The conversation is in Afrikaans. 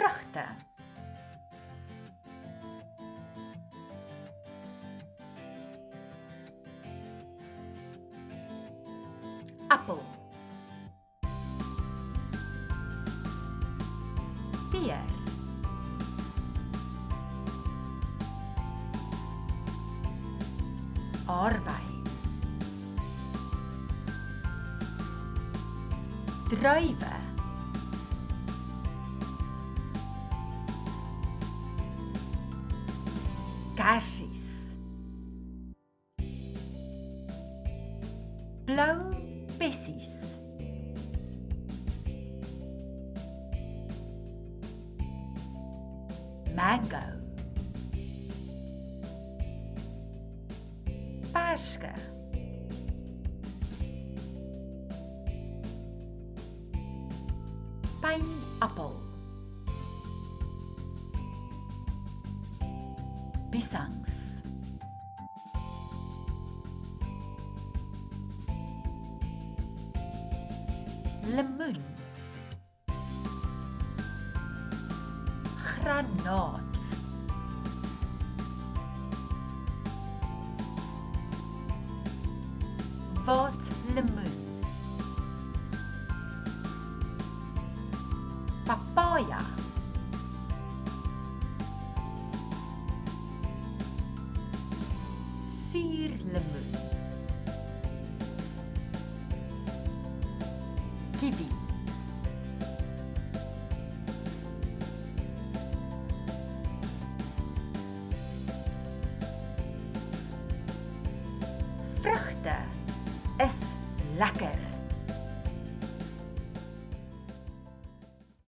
vrugte. Appel. Peer. Aardbei. Druiwe. Kersies. Blou bessies. Mango. Perske. Pineappel. Piesangs. Lemoen. Granaat. Watlemoen. Papaya. Suurlemoen. Kiwi. Vrugte is lekker.